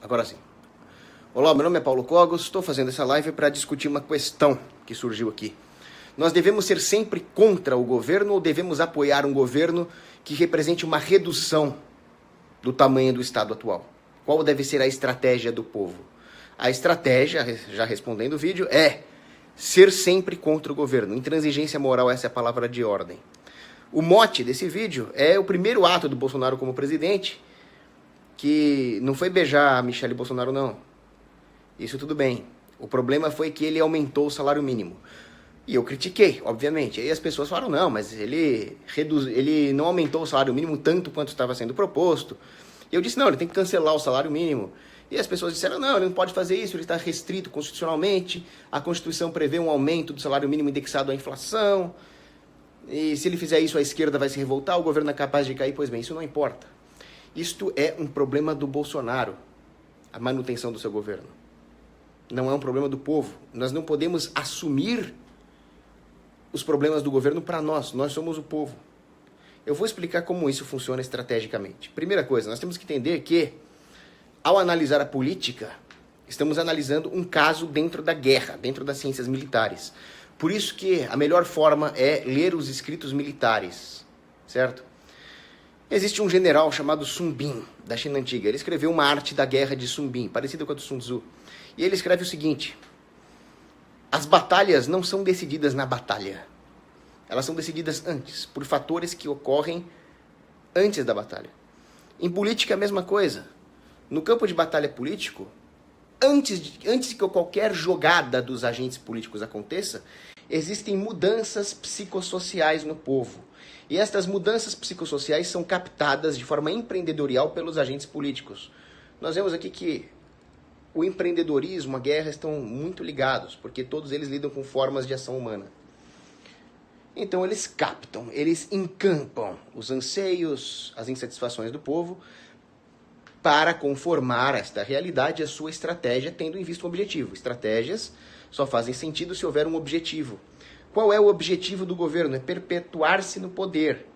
Agora sim. Olá, meu nome é Paulo Cogos, estou fazendo essa live para discutir uma questão que surgiu aqui. Nós devemos ser sempre contra o governo ou devemos apoiar um governo que represente uma redução do tamanho do Estado atual? Qual deve ser a estratégia do povo? A estratégia, já respondendo o vídeo, é ser sempre contra o governo. Intransigência moral, essa é a palavra de ordem. O mote desse vídeo é o primeiro ato do Bolsonaro como presidente, que não foi beijar a Michelle Bolsonaro, não. Isso tudo bem. O problema foi que ele aumentou o salário mínimo. E eu critiquei, obviamente. Aí as pessoas falaram, não, mas ele não aumentou o salário mínimo tanto quanto estava sendo proposto. E eu disse, não, ele tem que cancelar o salário mínimo. E as pessoas disseram, não, ele não pode fazer isso, ele está restrito constitucionalmente, a Constituição prevê um aumento do salário mínimo indexado à inflação, e se ele fizer isso, a esquerda vai se revoltar, o governo é capaz de cair. Pois bem, isso não importa. Isto é um problema do Bolsonaro, a manutenção do seu governo. Não é um problema do povo. Nós não podemos assumir os problemas do governo para nós somos o povo. Eu vou explicar como isso funciona estrategicamente. Primeira coisa, nós temos que entender que, ao analisar a política, estamos analisando um caso dentro da guerra, dentro das ciências militares. Por isso que a melhor forma é ler os escritos militares, certo? Existe um general chamado Sun Bin, da China Antiga. Ele escreveu uma arte da guerra de Sun Bin, parecida com a do Sun Tzu. E ele escreve o seguinte: as batalhas não são decididas na batalha. Elas são decididas antes, por fatores que ocorrem antes da batalha. Em política é a mesma coisa. No campo de batalha político, antes que qualquer jogada dos agentes políticos aconteça, existem mudanças psicossociais no povo. E estas mudanças psicossociais são captadas de forma empreendedorial pelos agentes políticos. Nós vemos aqui que o empreendedorismo, a guerra estão muito ligados, porque todos eles lidam com formas de ação humana. Então eles captam, eles encampam os anseios, as insatisfações do povo para conformar esta realidade a sua estratégia, tendo em vista um objetivo. Estratégias só fazem sentido se houver um objetivo. Qual é o objetivo do governo? É perpetuar-se no poder.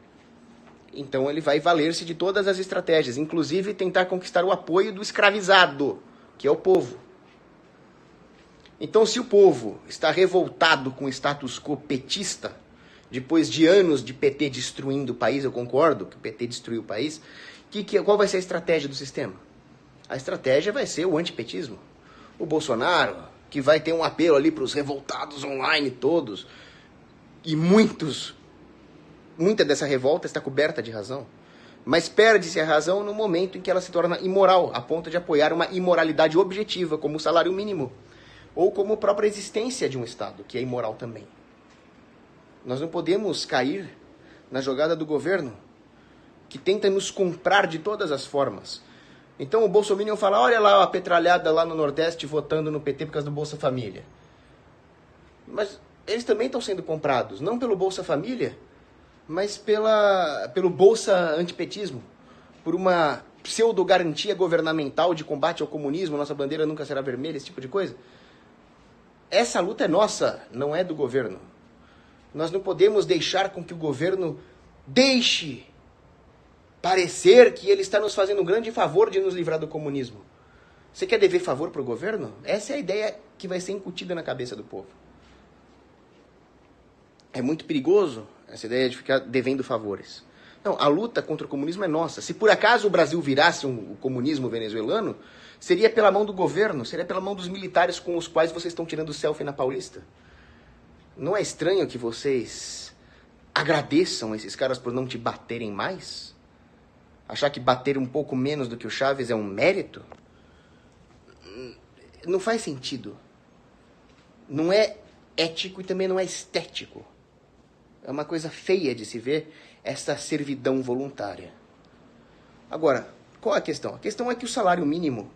Então ele vai valer-se de todas as estratégias, inclusive tentar conquistar o apoio do escravizado, que é o povo. Então, se o povo está revoltado com o status quo petista, depois de anos de PT destruindo o país, eu concordo que o PT destruiu o país, qual vai ser a estratégia do sistema? A estratégia vai ser o antipetismo. O Bolsonaro, que vai ter um apelo ali para os revoltados online todos, e muita dessa revolta está coberta de razão. Mas perde-se a razão no momento em que ela se torna imoral, a ponto de apoiar uma imoralidade objetiva, como o salário mínimo, ou como a própria existência de um Estado, que é imoral também. Nós não podemos cair na jogada do governo, que tenta nos comprar de todas as formas. Então o Bolsonaro fala, olha lá a petralhada lá no Nordeste votando no PT por causa do Bolsa Família. Mas eles também estão sendo comprados, não pelo Bolsa Família, mas pelo Bolsa Antipetismo, por uma pseudo-garantia governamental de combate ao comunismo, nossa bandeira nunca será vermelha, esse tipo de coisa. Essa luta é nossa, não é do governo. Nós não podemos deixar com que o governo deixe parecer que ele está nos fazendo um grande favor de nos livrar do comunismo. Você quer dever favor para o governo? Essa é a ideia que vai ser incutida na cabeça do povo. É muito perigoso essa ideia de ficar devendo favores. Não, a luta contra o comunismo é nossa. Se por acaso o Brasil virasse o comunismo venezuelano, seria pela mão do governo, seria pela mão dos militares com os quais vocês estão tirando selfie na Paulista. Não é estranho que vocês agradeçam esses caras por não te baterem mais? Achar que bater um pouco menos do que o Chaves é um mérito? Não faz sentido. Não é ético e também não é estético. É uma coisa feia de se ver essa servidão voluntária. Agora, qual é a questão? A questão é que o salário mínimo,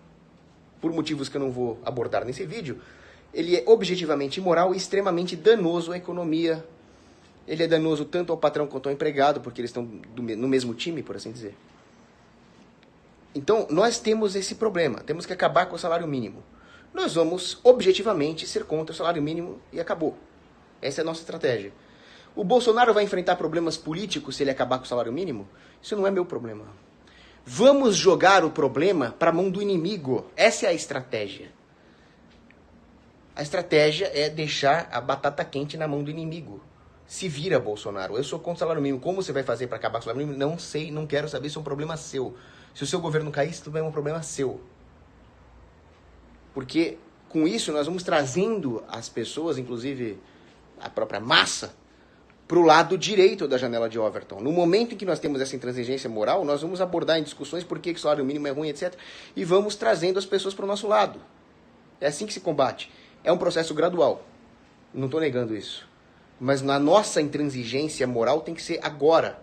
por motivos que eu não vou abordar nesse vídeo, ele é objetivamente imoral e extremamente danoso à economia. Ele é danoso tanto ao patrão quanto ao empregado, porque eles estão no mesmo time, por assim dizer. Então, nós temos esse problema. Temos que acabar com o salário mínimo. Nós vamos, objetivamente, ser contra o salário mínimo e acabou. Essa é a nossa estratégia. O Bolsonaro vai enfrentar problemas políticos se ele acabar com o salário mínimo? Isso não é meu problema. Vamos jogar o problema para a mão do inimigo. Essa é a estratégia. A estratégia é deixar a batata quente na mão do inimigo. Se vira, Bolsonaro. Eu sou contra o salário mínimo. Como você vai fazer para acabar com o salário mínimo? Não sei, não quero saber. Isso é um problema seu. Se o seu governo cair, isso também é um problema seu. Porque com isso nós vamos trazendo as pessoas, inclusive a própria massa, para o lado direito da janela de Overton. No momento em que nós temos essa intransigência moral, nós vamos abordar em discussões por que o salário mínimo é ruim, etc. E vamos trazendo as pessoas para o nosso lado. É assim que se combate. É um processo gradual. Não estou negando isso. Mas na nossa intransigência moral tem que ser agora.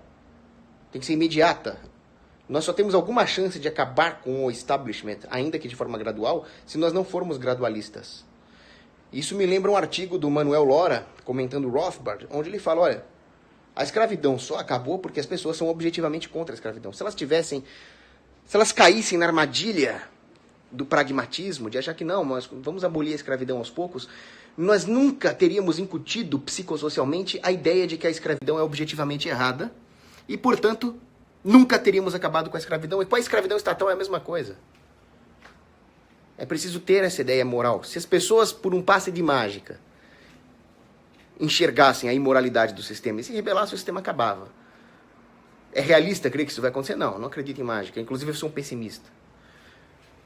Tem que ser imediata. Nós só temos alguma chance de acabar com o establishment, ainda que de forma gradual, se nós não formos gradualistas. Isso me lembra um artigo do Manuel Lora, comentando Rothbard, onde ele fala, olha, a escravidão só acabou porque as pessoas são objetivamente contra a escravidão. Se elas caíssem na armadilha do pragmatismo, de achar que não, mas vamos abolir a escravidão aos poucos, nós nunca teríamos incutido psicossocialmente a ideia de que a escravidão é objetivamente errada e, portanto, nunca teríamos acabado com a escravidão. E com a escravidão estatal é a mesma coisa. É preciso ter essa ideia moral. Se as pessoas, por um passe de mágica, enxergassem a imoralidade do sistema e se rebelassem, o sistema acabava. É realista crer que isso vai acontecer? Não, não acredito em mágica. Inclusive, eu sou um pessimista.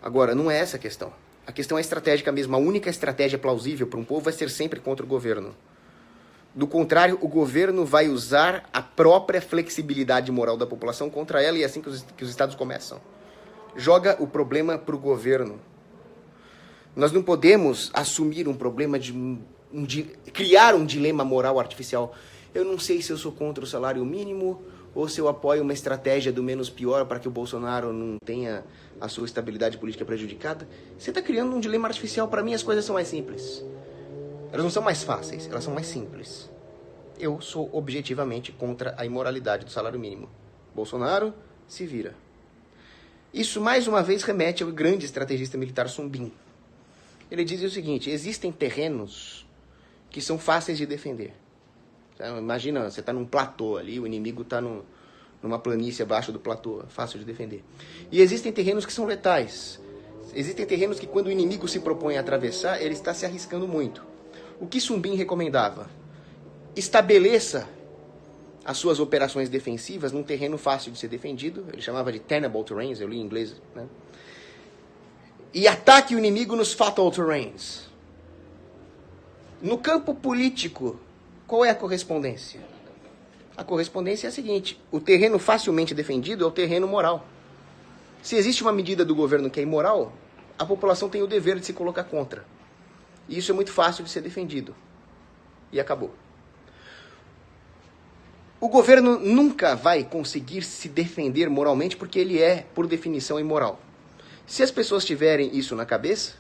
Agora, não é essa a questão. A questão é estratégica mesmo. A única estratégia plausível para um povo vai ser sempre contra o governo. Do contrário, o governo vai usar a própria flexibilidade moral da população contra ela, e é assim que os estados começam. Joga o problema para o governo. Nós não podemos assumir um problema de criar um dilema moral artificial. Eu não sei se eu sou contra o salário mínimo ou se eu apoio uma estratégia do menos pior para que o Bolsonaro não tenha a sua estabilidade política prejudicada. Você está criando um dilema artificial. Para mim, as coisas são mais simples. Elas não são mais fáceis, elas são mais simples. Eu sou objetivamente contra a imoralidade do salário mínimo. Bolsonaro se vira. Isso, mais uma vez, remete ao grande estrategista militar Sun Bin. Ele diz o seguinte, existem terrenos que são fáceis de defender. Imagina, você está num platô ali, o inimigo está numa planície abaixo do platô, fácil de defender. E existem terrenos que são letais. Existem terrenos que, quando o inimigo se propõe a atravessar, ele está se arriscando muito. O que Sun Bin recomendava? Estabeleça as suas operações defensivas num terreno fácil de ser defendido. Ele chamava de tenable terrains, eu li em inglês, né? E ataque o inimigo nos fatal terrains. No campo político, qual é a correspondência? A correspondência é a seguinte, o terreno facilmente defendido é o terreno moral. Se existe uma medida do governo que é imoral, a população tem o dever de se colocar contra. E isso é muito fácil de ser defendido. E acabou. O governo nunca vai conseguir se defender moralmente porque ele é, por definição, imoral. Se as pessoas tiverem isso na cabeça,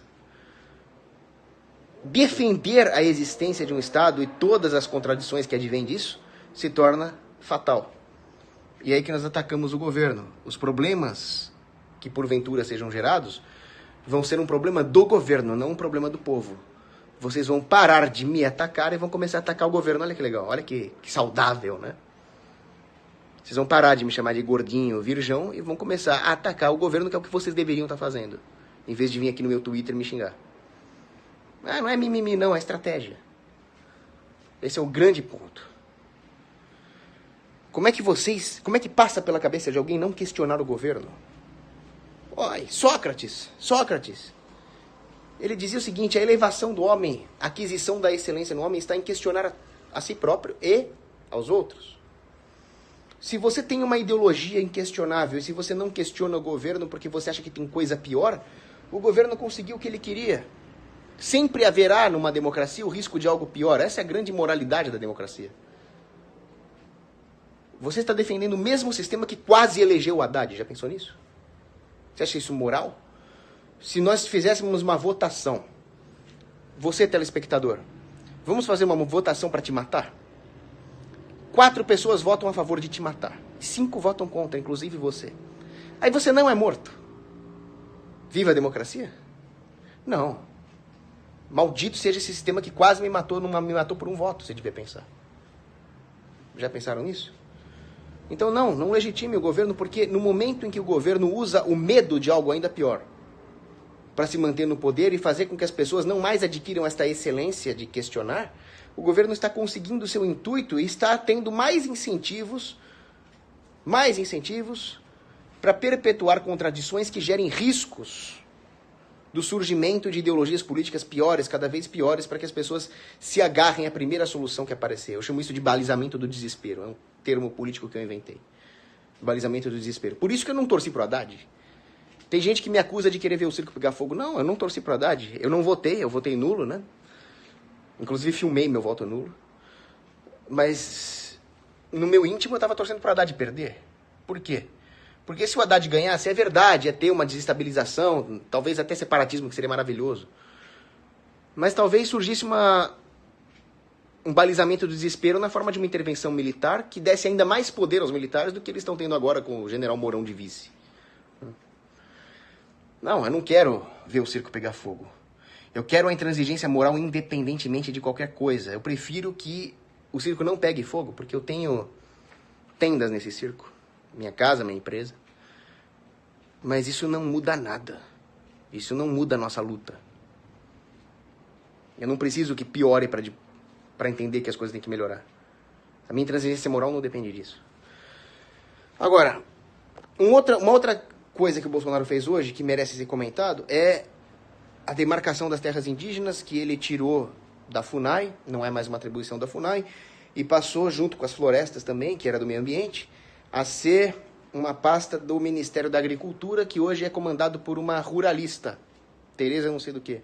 defender a existência de um Estado e todas as contradições que advêm disso se torna fatal. E é aí que nós atacamos o governo. Os problemas que porventura sejam gerados vão ser um problema do governo, não um problema do povo. Vocês vão parar de me atacar e vão começar a atacar o governo. Olha que legal, olha que saudável, né? Vocês vão parar de me chamar de gordinho, virgão, e vão começar a atacar o governo, que é o que vocês deveriam estar fazendo, em vez de vir aqui no meu Twitter me xingar. Ah, não é mimimi, não, é estratégia. Esse é o grande ponto. Como é que passa pela cabeça de alguém não questionar o governo? Olha, Sócrates, ele dizia o seguinte, a elevação do homem, a aquisição da excelência no homem está em questionar a si próprio e aos outros. Se você tem uma ideologia inquestionável e se você não questiona o governo porque você acha que tem coisa pior, o governo conseguiu o que ele queria. Sempre haverá numa democracia o risco de algo pior. Essa é a grande moralidade da democracia. Você está defendendo o mesmo sistema que quase elegeu o Haddad. Já pensou nisso? Você acha isso moral? Se nós fizéssemos uma votação, você, telespectador, vamos fazer uma votação para te matar? 4 pessoas votam a favor de te matar. 5 votam contra, inclusive você. Aí você não é morto. Viva a democracia? Não. Maldito seja esse sistema que quase me matou por um voto, você devia pensar. Já pensaram nisso? Então não legitime o governo, porque no momento em que o governo usa o medo de algo ainda pior para se manter no poder e fazer com que as pessoas não mais adquiram esta excelência de questionar, o governo está conseguindo o seu intuito e está tendo mais incentivos para perpetuar contradições que gerem riscos do surgimento de ideologias políticas piores, cada vez piores, para que as pessoas se agarrem à primeira solução que aparecer. Eu chamo isso de balizamento do desespero. É um termo político que eu inventei. Balizamento do desespero. Por isso que eu não torci pro Haddad. Tem gente que me acusa de querer ver o circo pegar fogo. Não, eu não torci pro Haddad. Eu não votei, eu votei nulo, né? Inclusive filmei meu voto nulo. Mas no meu íntimo eu estava torcendo pro Haddad perder. Por quê? Porque se o Haddad ganhasse, é verdade, ia ter uma desestabilização, talvez até separatismo, que seria maravilhoso. Mas talvez surgisse um balizamento do desespero na forma de uma intervenção militar que desse ainda mais poder aos militares do que eles estão tendo agora com o general Mourão de vice. Não, eu não quero ver o circo pegar fogo. Eu quero a intransigência moral independentemente de qualquer coisa. Eu prefiro que o circo não pegue fogo, porque eu tenho tendas nesse circo. Minha casa, minha empresa. Mas isso não muda nada. Isso não muda a nossa luta. Eu não preciso que piore para entender que as coisas têm que melhorar. A minha intransigência moral não depende disso. Agora, uma outra coisa que o Bolsonaro fez hoje, que merece ser comentado, é a demarcação das terras indígenas, que ele tirou da FUNAI, não é mais uma atribuição da FUNAI, e passou, junto com as florestas também, que era do meio ambiente, a ser uma pasta do Ministério da Agricultura, que hoje é comandado por uma ruralista, Tereza não sei do que.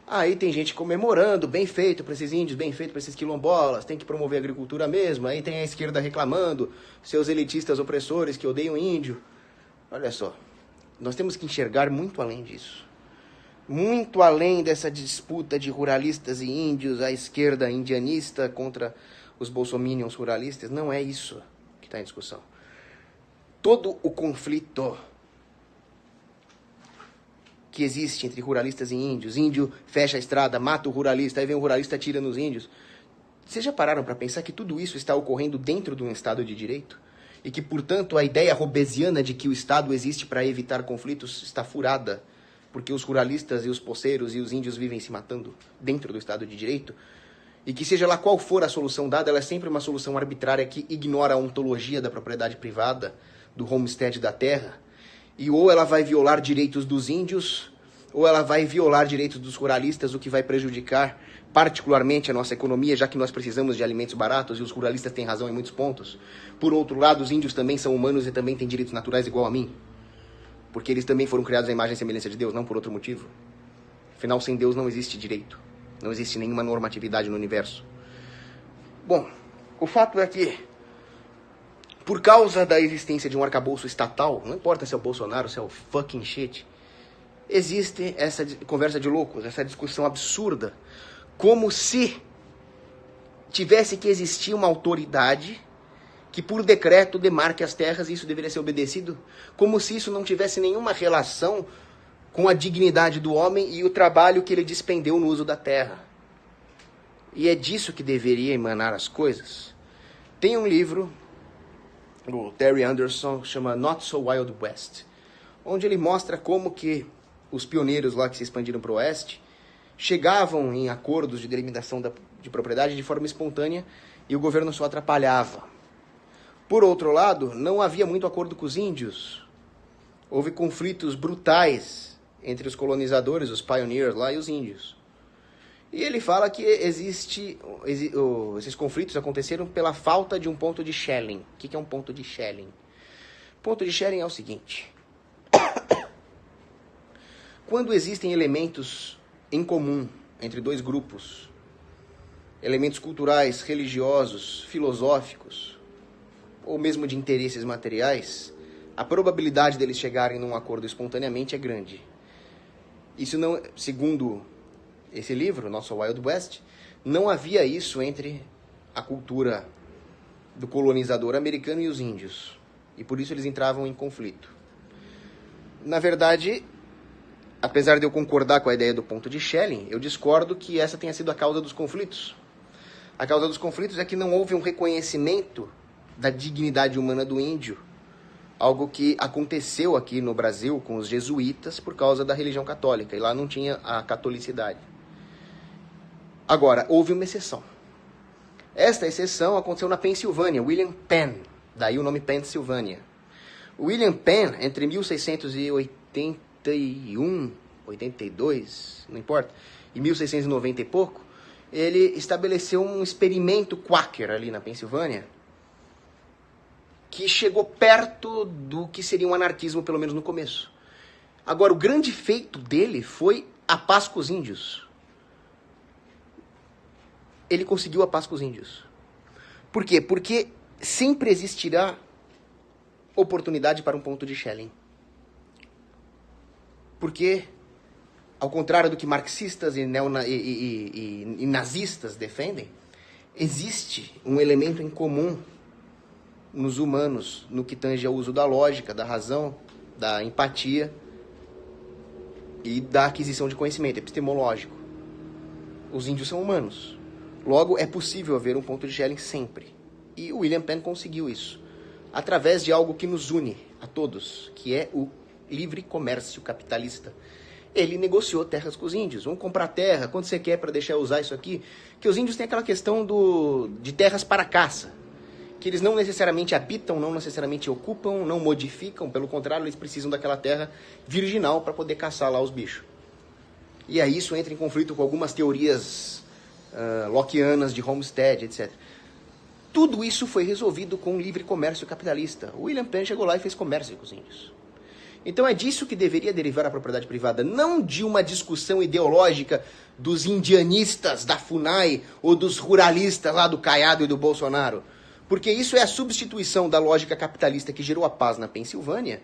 Aí tem gente comemorando, bem feito para esses índios, bem feito para esses quilombolas, tem que promover a agricultura mesmo. Aí tem a esquerda reclamando, seus elitistas opressores que odeiam índio. Olha só, nós temos que enxergar muito além disso. Muito além dessa disputa de ruralistas e índios, a esquerda indianista contra os bolsominions ruralistas. Não é isso que está em discussão. Todo o conflito que existe entre ruralistas e índios, índio fecha a estrada, mata o ruralista, aí vem o ruralista, atira nos índios. Vocês já pararam para pensar que tudo isso está ocorrendo dentro de um Estado de Direito? E que, portanto, a ideia robesiana de que o Estado existe para evitar conflitos está furada, porque os ruralistas e os poceiros e os índios vivem se matando dentro do Estado de Direito? E que seja lá qual for a solução dada, ela é sempre uma solução arbitrária que ignora a ontologia da propriedade privada, do homestead da terra, e ou ela vai violar direitos dos índios, ou ela vai violar direitos dos ruralistas, o que vai prejudicar particularmente a nossa economia, já que nós precisamos de alimentos baratos, e os ruralistas têm razão em muitos pontos. Por outro lado, os índios também são humanos e também têm direitos naturais igual a mim, porque eles também foram criados à imagem e semelhança de Deus, não por outro motivo. Afinal, sem Deus não existe direito, não existe nenhuma normatividade no universo. Bom, o fato é que, por causa da existência de um arcabouço estatal, não importa se é o Bolsonaro, se é o fucking shit, existe essa conversa de loucos, essa discussão absurda, como se tivesse que existir uma autoridade que por decreto demarque as terras e isso deveria ser obedecido, como se isso não tivesse nenhuma relação com a dignidade do homem e o trabalho que ele despendeu no uso da terra. E é disso que deveria emanar as coisas. Tem um livro, o Terry Anderson, chama Not So Wild West, onde ele mostra como que os pioneiros lá que se expandiram para o oeste chegavam em acordos de delimitação de propriedade de forma espontânea e o governo só atrapalhava. Por outro lado, não havia muito acordo com os índios. Houve conflitos brutais entre os colonizadores, os pioneers lá, e os índios. E ele fala que esses conflitos aconteceram pela falta de um ponto de Schelling. O que é um ponto de Schelling? Ponto de Schelling é o seguinte: quando existem elementos em comum entre dois grupos, elementos culturais, religiosos, filosóficos, ou mesmo de interesses materiais, a probabilidade deles chegarem num acordo espontaneamente é grande. Isso não, segundo esse livro, Nosso Wild West, não havia isso entre a cultura do colonizador americano e os índios. E por isso eles entravam em conflito. Na verdade, apesar de eu concordar com a ideia do ponto de Schelling, eu discordo que essa tenha sido a causa dos conflitos. A causa dos conflitos é que não houve um reconhecimento da dignidade humana do índio, algo que aconteceu aqui no Brasil com os jesuítas por causa da religião católica, e lá não tinha a catolicidade. Agora, houve uma exceção. Esta exceção aconteceu na Pensilvânia, William Penn, daí o nome Pennsylvania. William Penn, entre 1681, 82, não importa, e 1690 e pouco, ele estabeleceu um experimento quaker ali na Pensilvânia, que chegou perto do que seria um anarquismo, pelo menos no começo. Agora, o grande feito dele foi a paz com os índios. Ele conseguiu a paz com os índios. Por quê? Porque sempre existirá oportunidade para um ponto de Schelling. Porque, ao contrário do que marxistas e nazistas defendem, existe um elemento em comum nos humanos, no que tange ao uso da lógica, da razão, da empatia e da aquisição de conhecimento epistemológico. Os índios são humanos. Logo, é possível haver um ponto de Schelling sempre. E o William Penn conseguiu isso, através de algo que nos une a todos, que é o livre comércio capitalista. Ele negociou terras com os índios. Vamos comprar terra, quanto você quer para deixar eu usar isso aqui? Que os índios têm aquela questão de terras para caça, que eles não necessariamente habitam, não necessariamente ocupam, não modificam, pelo contrário, eles precisam daquela terra virginal para poder caçar lá os bichos. E aí isso entra em conflito com algumas teorias lockeanas de Homestead, etc. Tudo isso foi resolvido com o livre comércio capitalista. O William Penn chegou lá e fez comércio com os índios. Então é disso que deveria derivar a propriedade privada, não de uma discussão ideológica dos indianistas da FUNAI ou dos ruralistas lá do Caiado e do Bolsonaro. Porque isso é a substituição da lógica capitalista que gerou a paz na Pensilvânia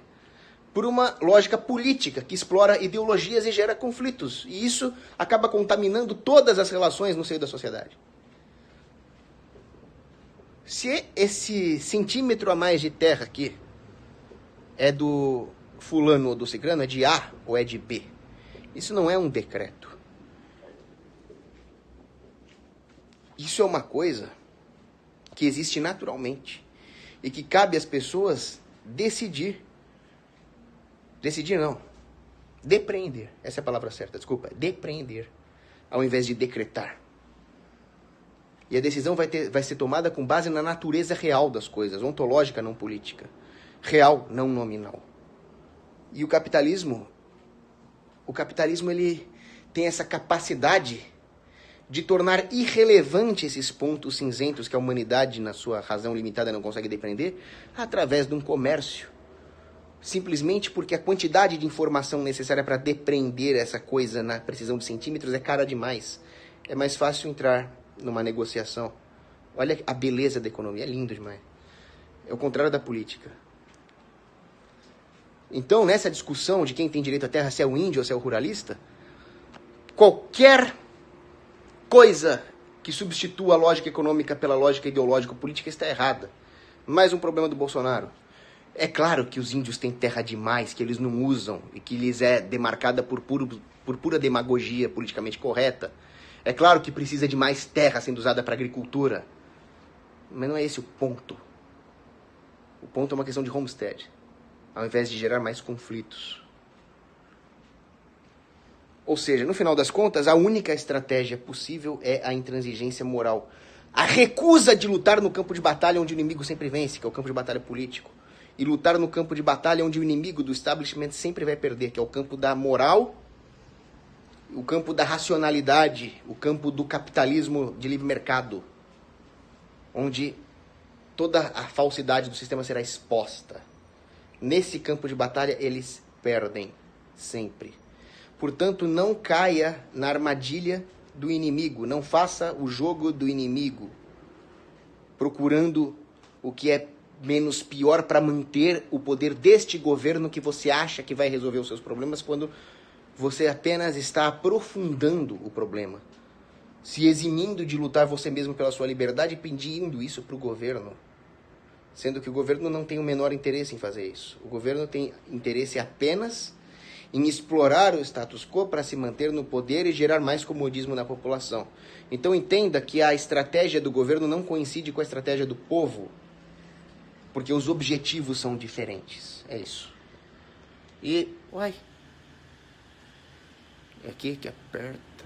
por uma lógica política que explora ideologias e gera conflitos. E isso acaba contaminando todas as relações no seio da sociedade. Se esse centímetro a mais de terra aqui é do fulano ou do ciclano, é de A ou é de B, isso não é um decreto. Isso é uma coisa que existe naturalmente e que cabe às pessoas decidir. Decidir não. Depreender. Essa é a palavra certa, desculpa. Depreender, ao invés de decretar. E a decisão vai ser tomada com base na natureza real das coisas, ontológica, não política. Real, não nominal. E o capitalismo ele tem essa capacidade de tornar irrelevante esses pontos cinzentos que a humanidade, na sua razão limitada, não consegue depreender, através de um comércio. Simplesmente porque a quantidade de informação necessária para depreender essa coisa na precisão de centímetros é cara demais. É mais fácil entrar numa negociação. Olha a beleza da economia, é lindo demais. É o contrário da política. Então, nessa discussão de quem tem direito à terra, se é o índio ou se é o ruralista, qualquer coisa que substitua a lógica econômica pela lógica ideológico-política está errada. Mais um problema do Bolsonaro. É claro que os índios têm terra demais, que eles não usam e que lhes é demarcada por pura demagogia politicamente correta. É claro que precisa de mais terra sendo usada para agricultura. Mas não é esse o ponto. O ponto é uma questão de homestead, ao invés de gerar mais conflitos. Ou seja, no final das contas, a única estratégia possível é a intransigência moral. A recusa de lutar no campo de batalha onde o inimigo sempre vence, que é o campo de batalha político. E lutar no campo de batalha onde o inimigo do establishment sempre vai perder, que é o campo da moral, o campo da racionalidade, o campo do capitalismo de livre mercado, onde toda a falsidade do sistema será exposta. Nesse campo de batalha, eles perdem sempre. Portanto, não caia na armadilha do inimigo, não faça o jogo do inimigo, procurando o que é menos pior para manter o poder deste governo que você acha que vai resolver os seus problemas, quando você apenas está aprofundando o problema, se eximindo de lutar você mesmo pela sua liberdade e pedindo isso para o governo, sendo que o governo não tem o menor interesse em fazer isso. O governo tem interesse apenas em explorar o status quo para se manter no poder e gerar mais comodismo na população. Então entenda que a estratégia do governo não coincide com a estratégia do povo. porque os objetivos são diferentes. É isso. E, uai, é aqui que aperta.